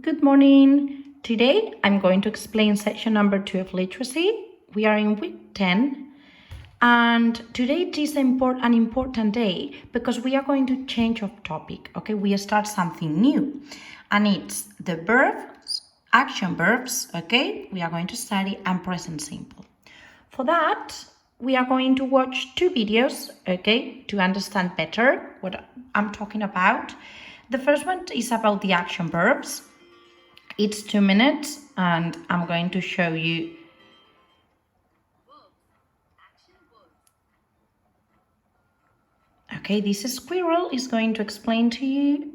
Good morning. Today I'm going to explain section number 2 of literacy. We are in week 10 and today it is an important day because we are going to change of topic. Okay, we start something new and it's the verbs, action verbs. Okay, we are going to study and present simple. For that, we are going to watch 2 videos, okay, to understand better what I'm talking about. The first one is about the action verbs. It's 2 minutes and I'm going to show you. Okay, this squirrel is going to explain to you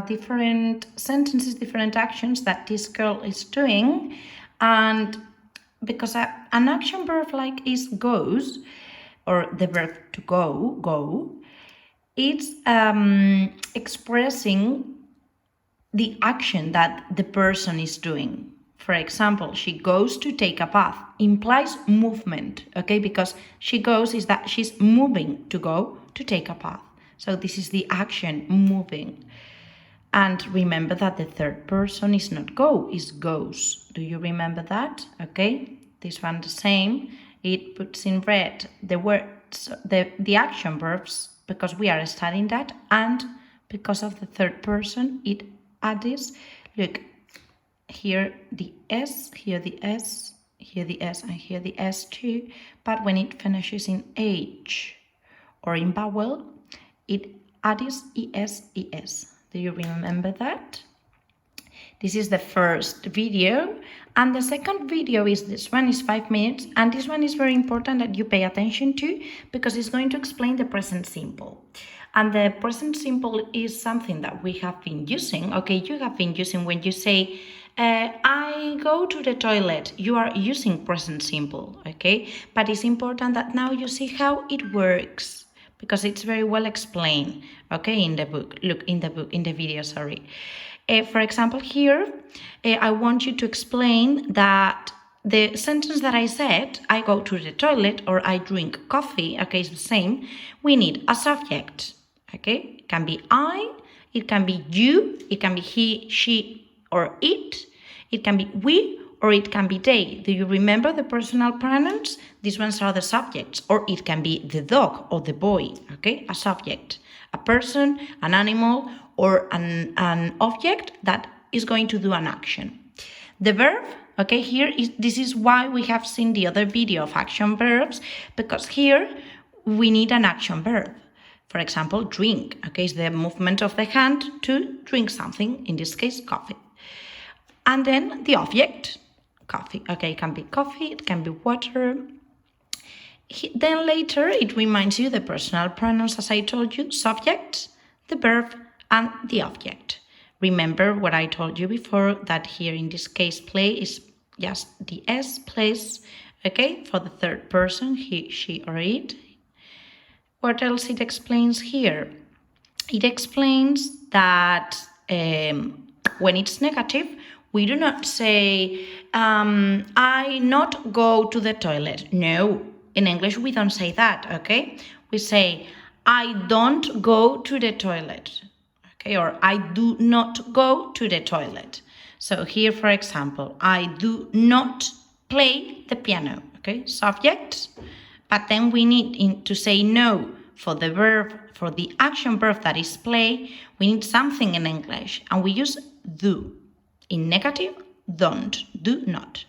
different sentences, different actions that this girl is doing. And because an action verb like is goes, or the verb to go, it's expressing the action that the person is doing. For example, she goes to take a bath implies movement, okay? Because she goes is that she's moving to go to take a bath. So this is the action, moving. And remember that the third person is not go, is goes. Do you remember that? Okay, this one the same. It puts in red the words, the action verbs, because we are studying that, and because of the third person, it adds, look, here the S, here the S, here the S, and here the S too. But when it finishes in H or in vowel, it adds ES, ES. Do you remember that? This is the first video. And the second video is this one, is 5 minutes. And this one is very important that you pay attention to because it's going to explain the present simple. And the present simple is something that we have been using. Okay, you have been using when you say, I go to the toilet. You are using present simple, okay? But it's important that now you see how it works because it's very well explained, okay, in the book. Look, in the video, sorry. For example, here, I want you to explain that the sentence that I said, I go to the toilet or I drink coffee, okay, it's the same. We need a subject, okay? It can be I, it can be you, it can be he, she, or it. It can be we, or it can be they. Do you remember the personal pronouns? These ones are the subjects. Or it can be the dog or the boy, okay? A subject, a person, an animal, or an object that is going to do an action. The verb, okay, this is why we have seen the other video of action verbs, because here we need an action verb. For example, drink, okay, is the movement of the hand to drink something, in this case, coffee. And then the object, coffee, okay, it can be coffee, it can be water. Then later it reminds you the personal pronouns, as I told you, subject, the verb, and the object. Remember what I told you before, that here in this case play is just the S place, okay, for the third person, he, she, or it. What else it explains here? It explains that when it's negative, we do not say, I not go to the toilet. No, in English we don't say that, okay? We say, I don't go to the toilet, okay? Or I do not go to the toilet. So here, for example, I do not play the piano, okay? Subject, but then we need to say no for the verb, for the action verb that is play, we need something in English, and we use do. In negative, don't, do not.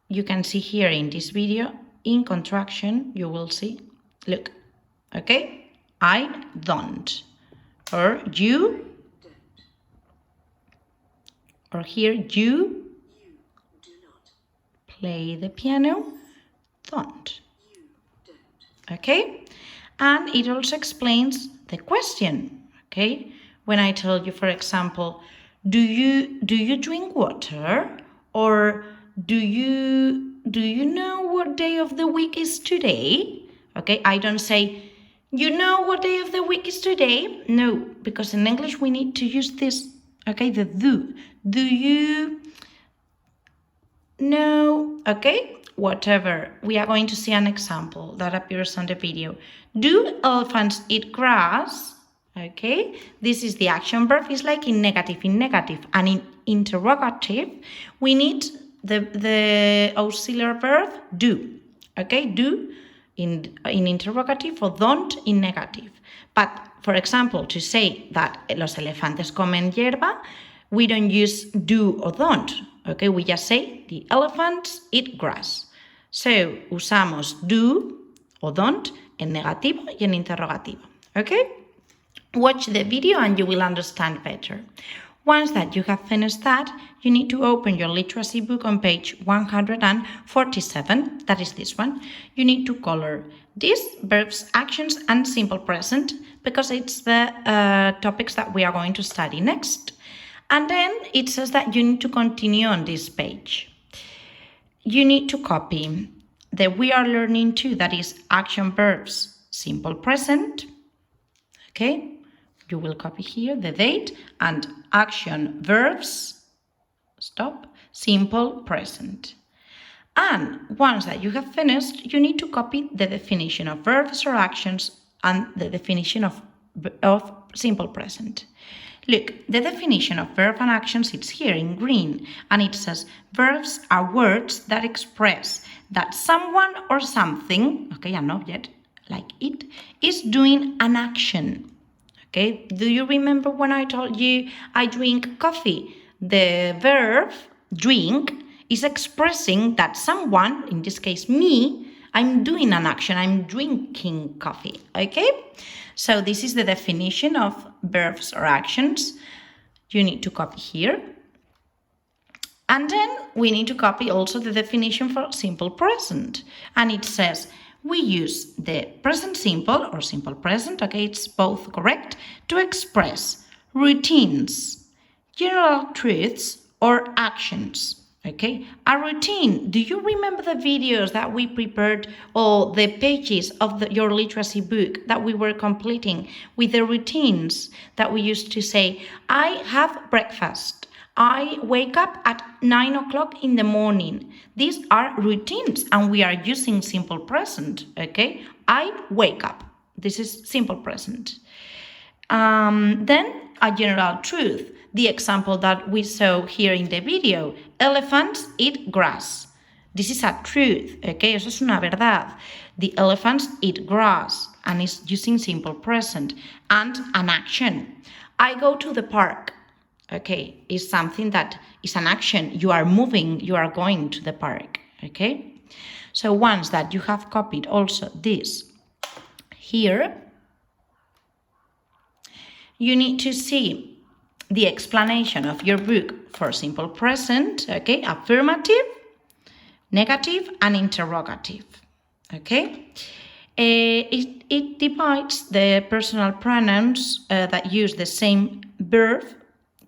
You can see here in this video, in contraction, you will see, look, okay? I don't. Or you, or here, you do not play the piano, don't. Okay? And it also explains the question, okay? When I tell you, for example, do you drink water? Or do you know what day of the week is today? Okay, I don't say, you know what day of the week is today? No, because in English we need to use this, okay, the do. Do you know? Okay, whatever. We are going to see an example that appears on the video. Do elephants eat grass? Okay, this is the action verb. It's like in negative, and in interrogative, we need the auxiliary verb do. Okay, do in interrogative or don't in negative. But for example, to say that los elefantes comen hierba, we don't use do or don't. Okay, we just say the elephants eat grass. So usamos do o don't en negativo y en interrogativo. Okay? Watch the video and you will understand better. Once that you have finished that, you need to open your literacy book on page 147, that is this one. You need to color these verbs, actions, and simple present because it's the topics that we are going to study next. And then it says that you need to continue on this page. You need to copy the we are learning to, that is action verbs, simple present. Okay? You will copy here the date and action verbs, simple present. And once that you have finished, you need to copy the definition of verbs or actions and the definition of simple present. Look, the definition of verb and actions is here in green, and it says verbs are words that express that someone or something, okay, an object like it, is doing an action. Okay, do you remember when I told you I drink coffee? The verb drink is expressing that someone, in this case me, I'm doing an action, I'm drinking coffee, okay? So this is the definition of verbs or actions. You need to copy here. And then we need to copy also the definition for simple present. And it says, we use the present simple or simple present, okay, it's both correct, to express routines, general truths, or actions, okay? A routine, do you remember the videos that we prepared or the pages of your literacy book that we were completing with the routines that we used to say, I have breakfast, I wake up at 9 o'clock in the morning. These are routines and we are using simple present, okay? I wake up. This is simple present. Then a general truth. The example that we saw here in the video. Elephants eat grass. This is a truth, okay? Eso es una verdad. The elephants eat grass and is using simple present. And an action. I go to the park. Okay, is something that is an action. You are moving, you are going to the park, okay? So once that you have copied also this here, you need to see the explanation of your book for simple present, okay? Affirmative, negative, and interrogative, okay? It divides the personal pronouns that use the same verb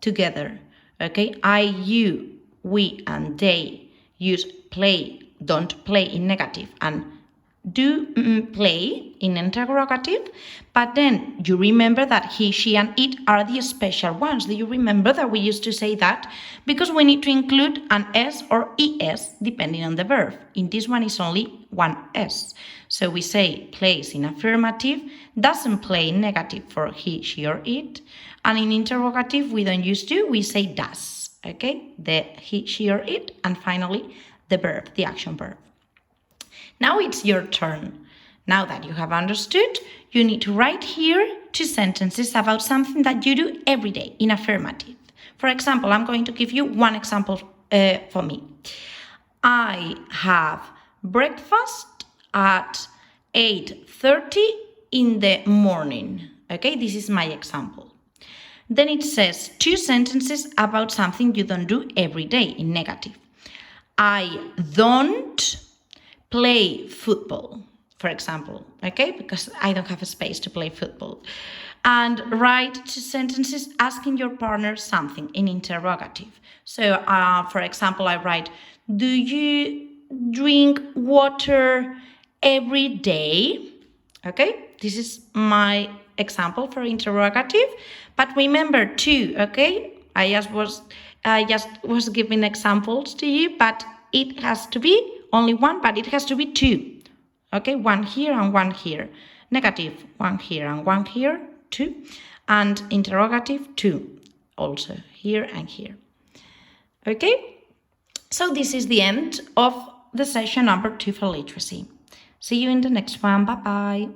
together, okay? I, you, we, and they use play, don't play in negative, and do play in interrogative, but then you remember that he, she, and it are the special ones. Do you remember that we used to say that? Because we need to include an S or ES depending on the verb. In this one, it's only one S. So we say plays in affirmative, doesn't play in negative for he, she, or it, and in interrogative, we don't use do, we say does, okay? The he, she, or it, and finally, the verb, the action verb. Now it's your turn. Now that you have understood, you need to write here 2 sentences about something that you do every day in affirmative. For example, I'm going to give you one example for me. I have breakfast at 8:30 in the morning. Okay, this is my example. Then it says 2 sentences about something you don't do every day in negative. I don't play football, for example, okay, because I don't have a space to play football. And write 2 sentences asking your partner something in interrogative. So, for example, I write, do you drink water every day? Okay, this is my example for interrogative. But remember too, okay, I just was giving examples to you, but it has to be only one, but it has to be 2. Okay, 1 here and 1 here. Negative, 1 here and 1 here, 2. And interrogative, 2. Also here and here. Okay? So this is the end of the session number 2 for literacy. See you in the next one. Bye-bye.